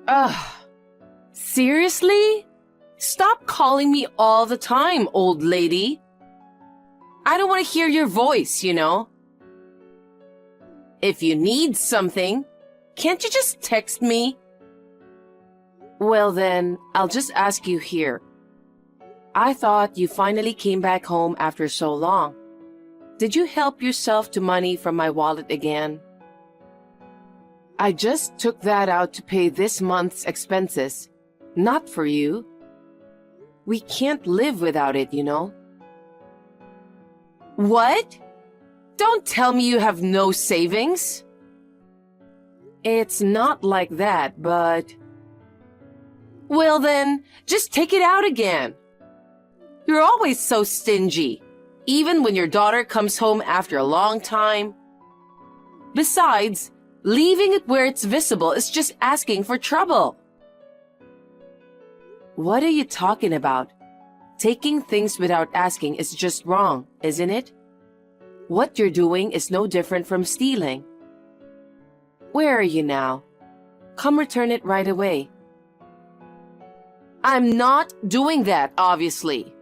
Ugh. Seriously? Stop calling me all the time, old lady. I don't want to hear your voice, you know. If you need something, can't you just text me? Well then, I'll just ask you here. I thought you finally came back home after so long. Did you help yourself to money from my wallet again? I just took that out to pay this month's expenses, not for you. We can't live without it, you know. What? Don't tell me you have no savings. It's not like that, but... Well then, just take it out again. You're always so stingy, even when your daughter comes home after a long time. Besides, leaving it where it's visible is just asking for trouble. What are you talking about? Taking things without asking is just wrong, isn't it? What you're doing is no different from stealing. Where are you now? Come return it right away. I'm not doing that, obviously.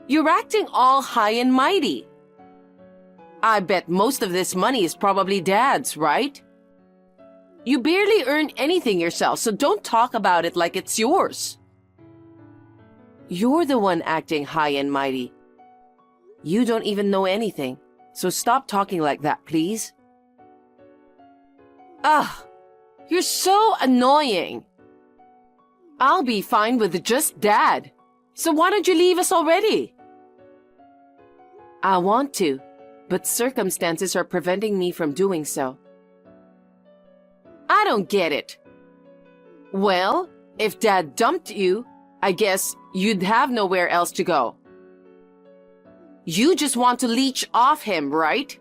You're acting all high and mighty. I bet most of this money is probably Dad's, right? You barely earn anything yourself, so don't talk about it like it's yours. You're the one acting high and mighty. You don't even know anything, so stop talking like that, please. Ugh, you're so annoying. I'll be fine with just Dad, so why don't you leave us already? I want to, but circumstances are preventing me from doing so. I don't get it. Well, if Dad dumped you, I guess you'd have nowhere else to go. You just want to leech off him, right?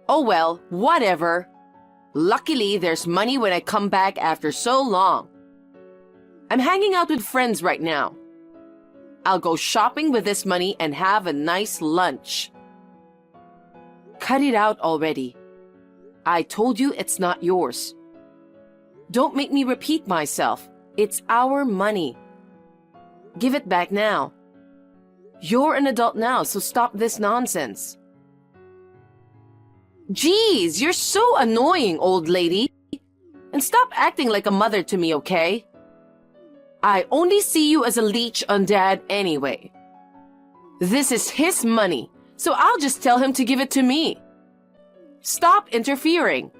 Oh well, whatever. Luckily, there's money when I come back after so long. I'm hanging out with friends right now. I'll go shopping with this money and have a nice lunch. Cut it out already. I told you it's not yours. Don't make me repeat myself. It's our money. Give it back now. You're an adult now, so stop this nonsense. Geez, you're so annoying, old lady. And stop acting like a mother to me, okay? I only see you as a leech on Dad anyway. This is his money, so I'll just tell him to give it to me. Stop interfering.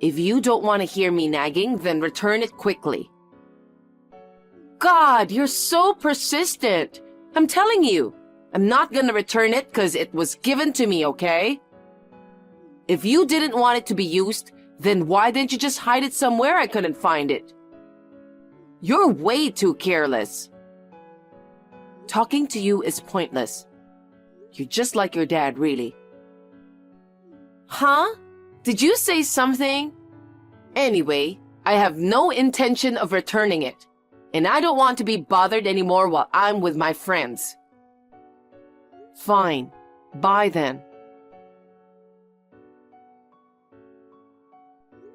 If you don't want to hear me nagging, then return it quickly. God, you're so persistent. I'm telling you, I'm not gonna return it because it was given to me, okay? If you didn't want it to be used, then why didn't you just hide it somewhere I couldn't find it? You're way too careless. Talking to you is pointless. You're just like your dad, really. Huh? Did you say something? Anyway, I have no intention of returning it, and I don't want to be bothered anymore while I'm with my friends. Fine. Bye then.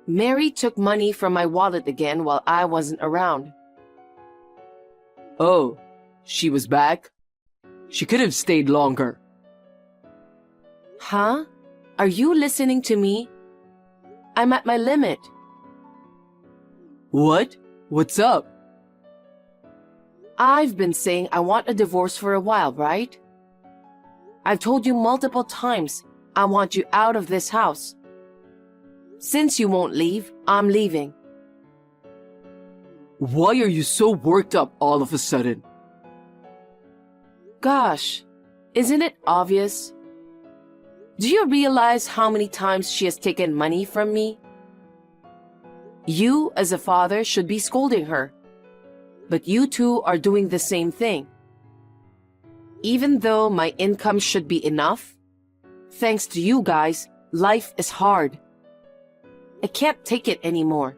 Mary took money from my wallet again while I wasn't around. Oh, she was back? She could have stayed longer. Huh? Are you listening to me? I'm at my limit. What? What's up? I've been saying I want a divorce for a while, right? I've told you multiple times I want you out of this house. Since you won't leave, I'm leaving. Why are you so worked up all of a sudden? Gosh, isn't it obvious? Do you realize how many times she has taken money from me? You, as a father, should be scolding her. But you two are doing the same thing. Even though my income should be enough, thanks to you guys, life is hard. I can't take it anymore.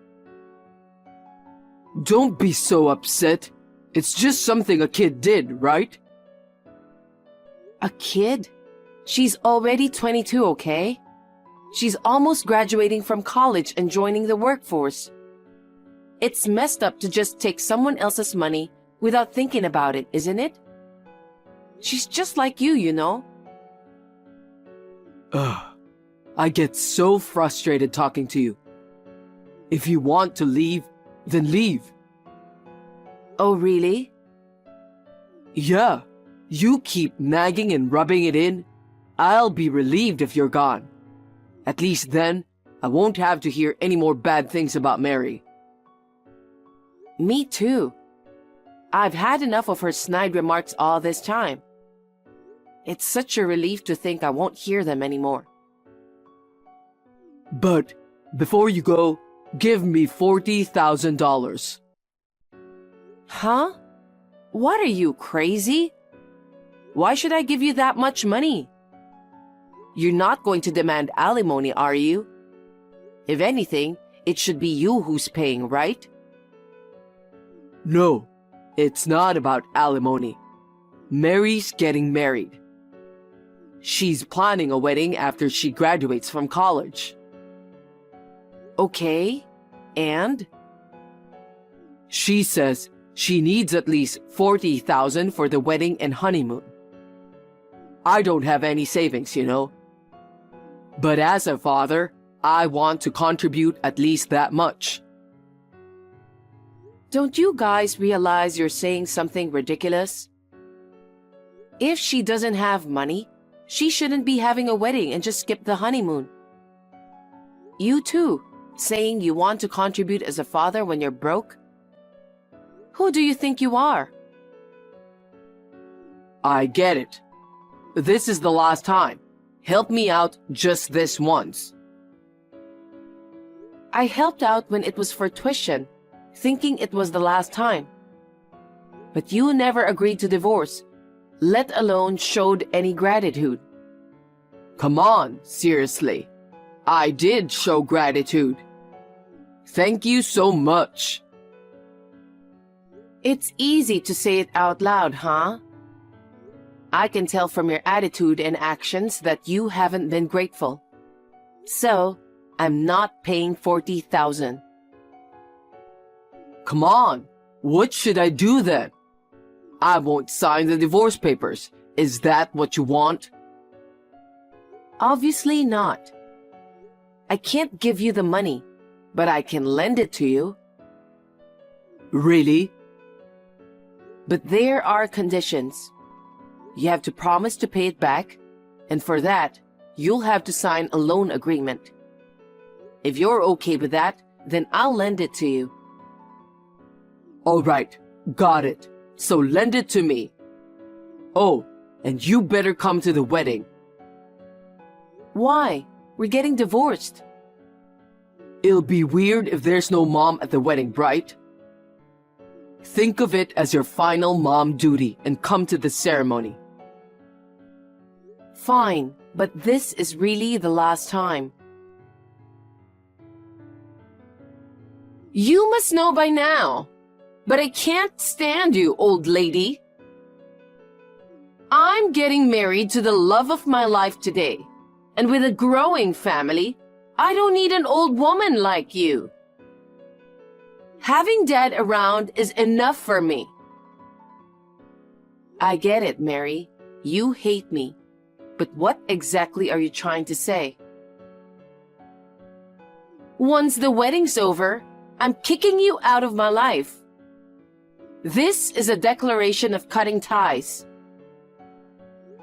Don't be so upset. It's just something a kid did, right? A kid? She's already 22, okay? She's almost graduating from college and joining the workforce. It's messed up to just take someone else's money without thinking about it, isn't it? She's just like you know? Ugh. I get so frustrated talking to you. If you want to leave, then leave. Oh, really? Yeah, you keep nagging and rubbing it in. I'll be relieved if you're gone. At least then, I won't have to hear any more bad things about Mary. Me too. I've had enough of her snide remarks all this time. It's such a relief to think I won't hear them anymore. But before you go, give me $40,000. Huh? What are you, crazy? Why should I give you that much money? You're not going to demand alimony, are you? If anything, it should be you who's paying, right? No, it's not about alimony. Mary's getting married. She's planning a wedding after she graduates from college. Okay, and? She says she needs at least $40,000 for the wedding and honeymoon. I don't have any savings, you know. But as a father, I want to contribute at least that much. Don't you guys realize you're saying something ridiculous? If she doesn't have money, she shouldn't be having a wedding and just skip the honeymoon. You too, saying you want to contribute as a father when you're broke? Who do you think you are? I get it. This is the last time. Help me out just this once. I helped out when it was for tuition, thinking it was the last time. But you never agreed to divorce, let alone showed any gratitude. Come on, seriously. I did show gratitude. Thank you so much. It's easy to say it out loud, huh? I can tell from your attitude and actions that you haven't been grateful. So, I'm not paying $40,000. Come on, what should I do then? I won't sign the divorce papers. Is that what you want? Obviously not. I can't give you the money, but I can lend it to you. Really? But there are conditions. You have to promise to pay it back, and for that, you'll have to sign a loan agreement. If you're okay with that, then I'll lend it to you. All right, got it. So lend it to me. Oh, and you better come to the wedding. Why? We're getting divorced. It'll be weird if there's no mom at the wedding, right? Think of it as your final mom duty and come to the ceremony. Fine, but this is really the last time. You must know by now, but I can't stand you, old lady. I'm getting married to the love of my life today, and with a growing family, I don't need an old woman like you. Having Dad around is enough for me. I get it, Mary. You hate me. But what exactly are you trying to say? Once the wedding's over, I'm kicking you out of my life. This is a declaration of cutting ties.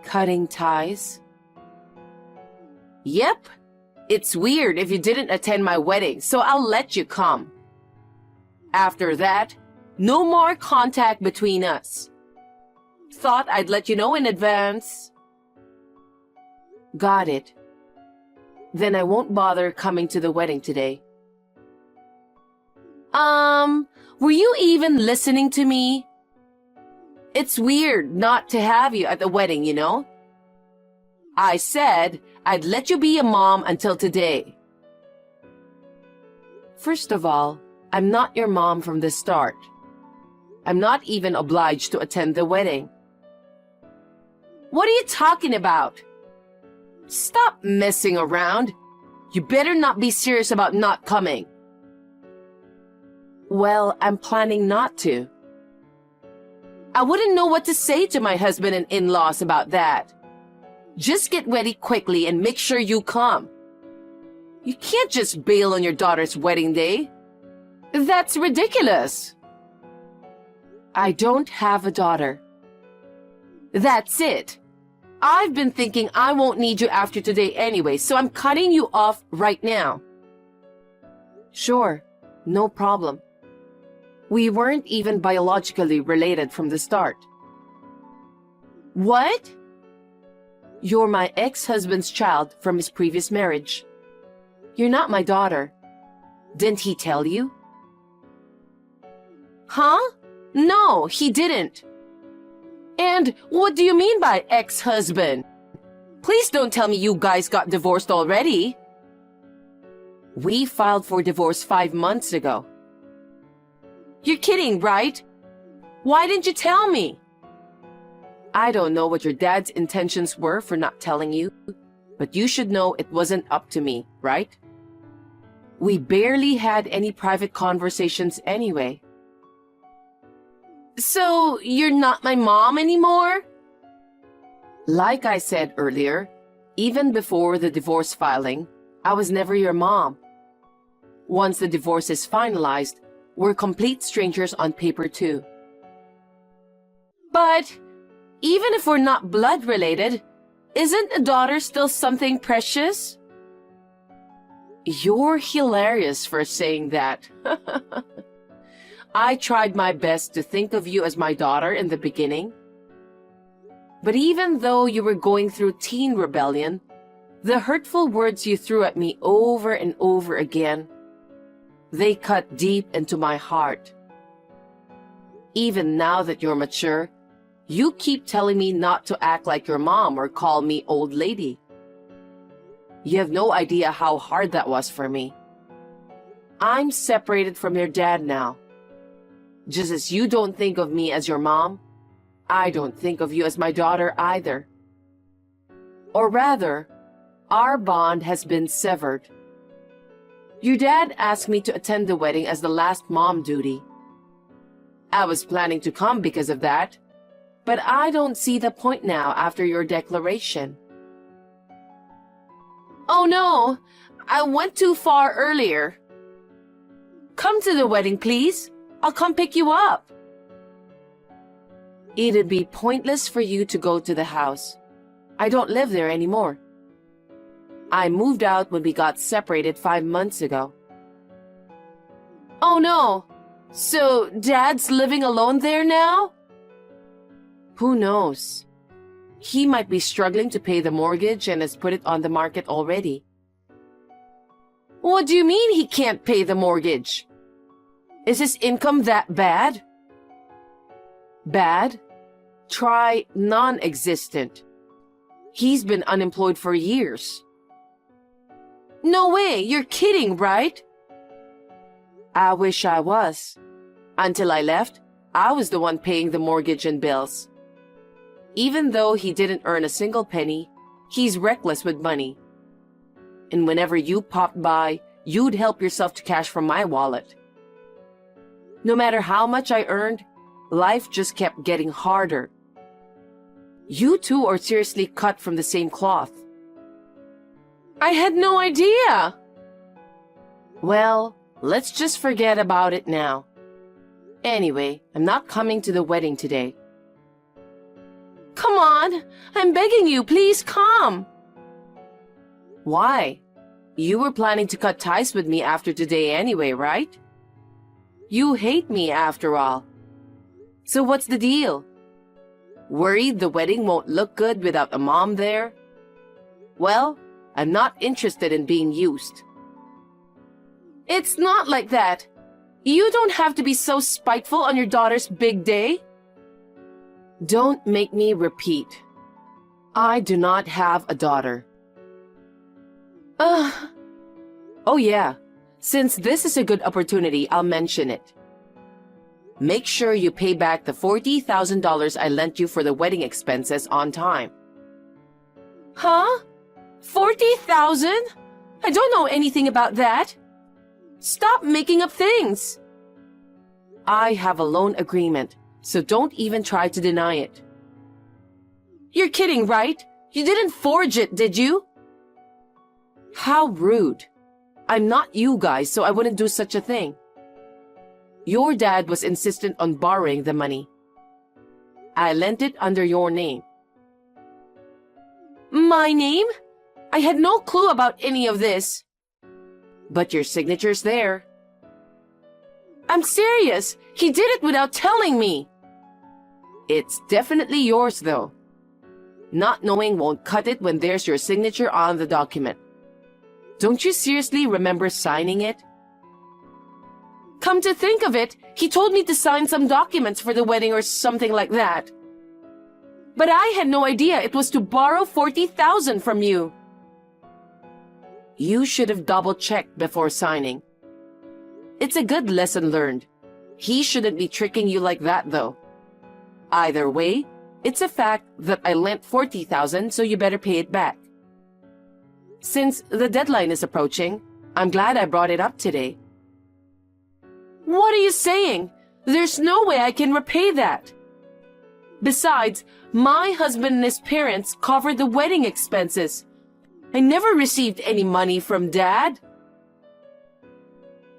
Cutting ties? Yep. It's weird if you didn't attend my wedding, so I'll let you come. After that, no more contact between us. Thought I'd let you know in advance. Got it. Then I won't bother coming to the wedding today. Were you even listening to me? It's weird not to have you at the wedding, you know? I said I'd let you be a mom until today. First of all, I'm not your mom from the start. I'm not even obliged to attend the wedding. What are you talking about? Stop messing around. You better not be serious about not coming. Well, I'm planning not to. I wouldn't know what to say to my husband and in-laws about that. Just get ready quickly and make sure you come. You can't just bail on your daughter's wedding day. That's ridiculous. I don't have a daughter. That's it. I've been thinking I won't need you after today anyway, so I'm cutting you off right now. Sure, no problem. We weren't even biologically related from the start. What? You're my ex-husband's child from his previous marriage. You're not my daughter. Didn't he tell you? Huh? No, he didn't. And what do you mean by ex-husband? Please don't tell me you guys got divorced already. We filed for divorce 5 months ago. You're kidding, right? Why didn't you tell me? I don't know what your dad's intentions were for not telling you, but you should know it wasn't up to me, right? We barely had any private conversations anyway. So, you're not my mom anymore? Like I said earlier, even before the divorce filing, I was never your mom. Once the divorce is finalized, we're complete strangers on paper too. But, even if we're not blood related, isn't a daughter still something precious? You're hilarious for saying that. I tried my best to think of you as my daughter in the beginning. But even though you were going through teen rebellion, the hurtful words you threw at me over and over again, they cut deep into my heart. Even now that you're mature, you keep telling me not to act like your mom or call me old lady. You have no idea how hard that was for me. I'm separated from your dad now. Just as you don't think of me as your mom, I don't think of you as my daughter either. Or rather, our bond has been severed. Your dad asked me to attend the wedding as the last mom duty. I was planning to come because of that, but I don't see the point now after your declaration. Oh no, I went too far earlier. Come to the wedding, please. I'll come pick you up. It'd be pointless for you to go to the house. I don't live there anymore. I moved out when we got separated 5 months ago. Oh no! So Dad's living alone there now? Who knows? He might be struggling to pay the mortgage and has put it on the market already. What do you mean he can't pay the mortgage? Is his income that bad? Bad? Try non-existent. He's been unemployed for years. No way, you're kidding, right? I wish I was. Until I left, I was the one paying the mortgage and bills. Even though he didn't earn a single penny, he's reckless with money. And whenever you popped by, you'd help yourself to cash from my wallet. No matter how much I earned, life just kept getting harder. You two are seriously cut from the same cloth. I had no idea. Well, let's just forget about it now. Anyway, I'm not coming to the wedding today. Come on, I'm begging you, please come. Why? You were planning to cut ties with me after today anyway, right? You hate me after all. So what's the deal? Worried the wedding won't look good without a mom there? Well, I'm not interested in being used. It's not like that. You don't have to be so spiteful on your daughter's big day. Don't make me repeat. I do not have a daughter. Oh yeah, since this is a good opportunity, I'll mention it. Make sure you pay back the $40,000 I lent you for the wedding expenses on time. Huh? $40,000? I don't know anything about that. Stop making up things. I have a loan agreement, so don't even try to deny it. You're kidding, right? You didn't forge it, did you? How rude. I'm not you guys, so I wouldn't do such a thing. Your dad was insistent on borrowing the money. I lent it under your name. My name? I had no clue about any of this. But your signature's there. I'm serious. He did it without telling me. It's definitely yours, though. Not knowing won't cut it when there's your signature on the document. Don't you seriously remember signing it? Come to think of it, he told me to sign some documents for the wedding or something like that. But I had no idea it was to borrow 40,000 from you. You should have double-checked before signing. It's a good lesson learned. He shouldn't be tricking you like that, though. Either way, it's a fact that I lent 40,000, so you better pay it back. Since the deadline is approaching, I'm glad I brought it up today. What are you saying? There's no way I can repay that. Besides, my husband and his parents covered the wedding expenses. I never received any money from Dad.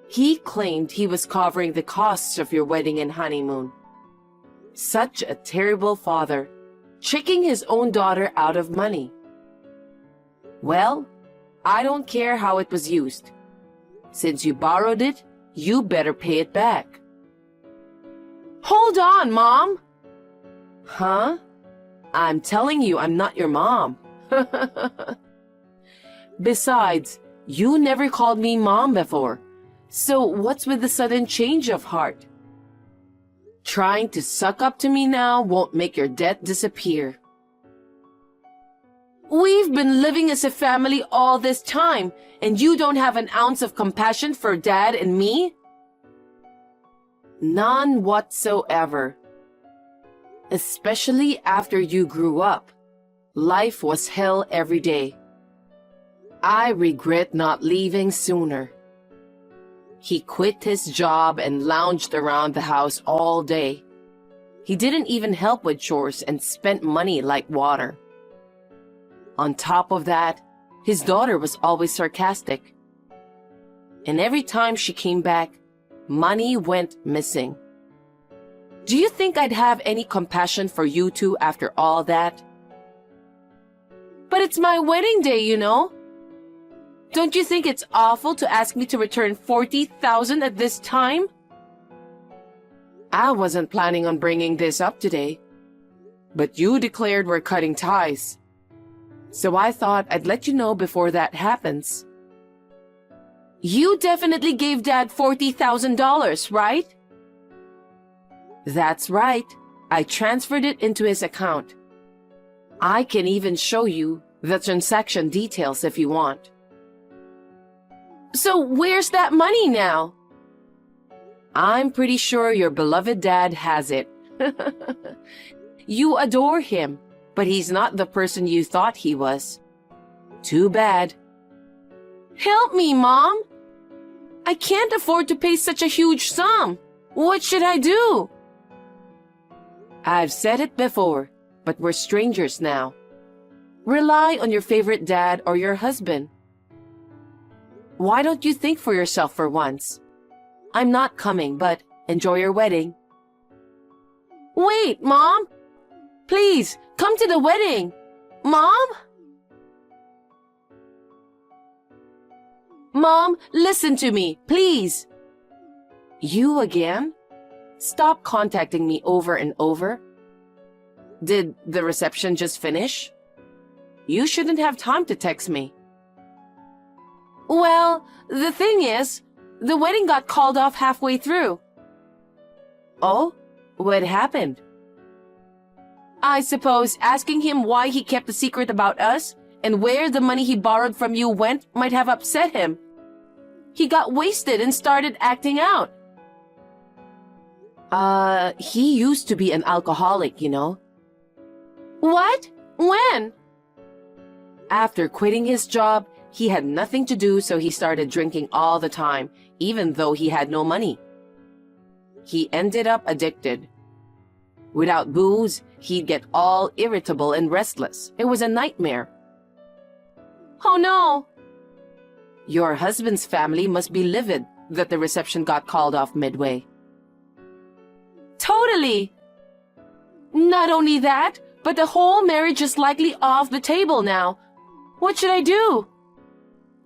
He claimed he was covering the costs of your wedding and honeymoon. Such a terrible father, tricking his own daughter out of money. Well, I don't care how it was used. Since you borrowed it, you better pay it back. Hold on, Mom! Huh? I'm telling you I'm not your mom. Besides, you never called me Mom before. So what's with the sudden change of heart? Trying to suck up to me now won't make your debt disappear. We've been living as a family all this time, and you don't have an ounce of compassion for Dad and me? None whatsoever. Especially after you grew up. Life was hell every day. I regret not leaving sooner. He quit his job and lounged around the house all day. He didn't even help with chores and spent money like water. On top of that, his daughter was always sarcastic. And every time she came back, money went missing. Do you think I'd have any compassion for you two after all that? But it's my wedding day, you know. Don't you think it's awful to ask me to return 40,000 at this time? I wasn't planning on bringing this up today, but you declared we're cutting ties. So I thought I'd let you know before that happens. You definitely gave Dad $40,000, right? That's right. I transferred it into his account. I can even show you the transaction details if you want. So where's that money now? I'm pretty sure your beloved dad has it. You adore him, but he's not the person you thought he was. Too bad. Help me, Mom! I can't afford to pay such a huge sum. What should I do? I've said it before, but we're strangers now. Rely on your favorite dad or your husband. Why don't you think for yourself for once? I'm not coming, but enjoy your wedding. Wait, Mom! Please, come to the wedding! Mom? Mom, listen to me, please! You again? Stop contacting me over and over. Did the reception just finish? You shouldn't have time to text me. Well, the thing is, the wedding got called off halfway through. Oh? What happened? I suppose asking him why he kept a secret about us and where the money he borrowed from you went might have upset him. He got wasted and started acting out. He used to be an alcoholic, you know. What? When? After quitting his job, he had nothing to do, so he started drinking all the time, even though he had no money. He ended up addicted. Without booze, he'd get all irritable and restless. It was a nightmare. Oh no! Your husband's family must be livid that the reception got called off midway. Totally! Not only that, but the whole marriage is likely off the table now. What should I do?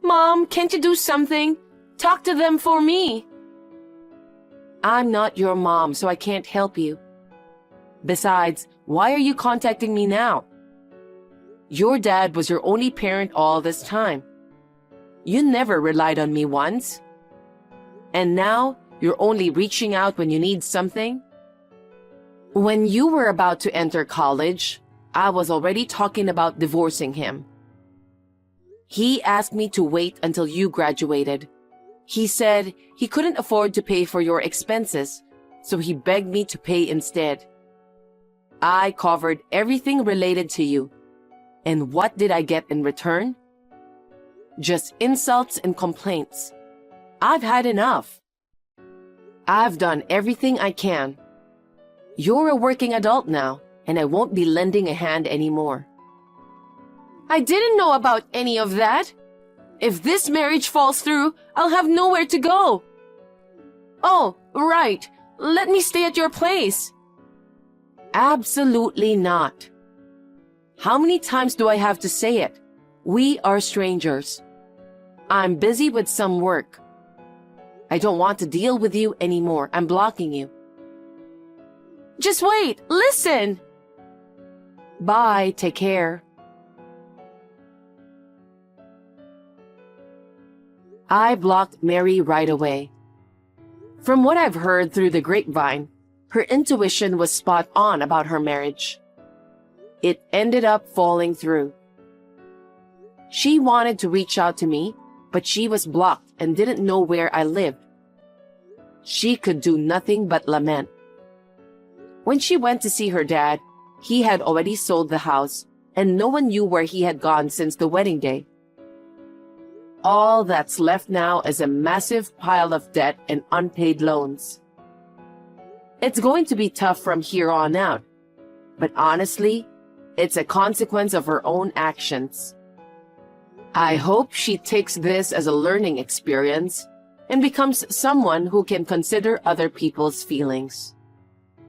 Mom, can't you do something? Talk to them for me. I'm not your mom, so I can't help you. Besides, why are you contacting me now? Your dad was your only parent all this time. You never relied on me once. And now, you're only reaching out when you need something? When you were about to enter college, I was already talking about divorcing him. He asked me to wait until you graduated. He said he couldn't afford to pay for your expenses, so he begged me to pay instead. I covered everything related to you. And what did I get in return? Just insults and complaints. I've had enough. I've done everything I can. You're a working adult now, and I won't be lending a hand anymore. I didn't know about any of that. If this marriage falls through, I'll have nowhere to go. Oh, right. Let me stay at your place. Absolutely not. How many times do I have to say it? We are strangers. I'm busy with some work. I don't want to deal with you anymore. I'm blocking you. Just wait. Listen. Bye. Take care. I blocked Mary right away. From what I've heard through the grapevine, her intuition was spot on about her marriage. It ended up falling through. She wanted to reach out to me, but she was blocked and didn't know where I lived. She could do nothing but lament. When she went to see her dad, he had already sold the house, and no one knew where he had gone since the wedding day. All that's left now is a massive pile of debt and unpaid loans. It's going to be tough from here on out, but honestly, it's a consequence of her own actions. I hope she takes this as a learning experience and becomes someone who can consider other people's feelings.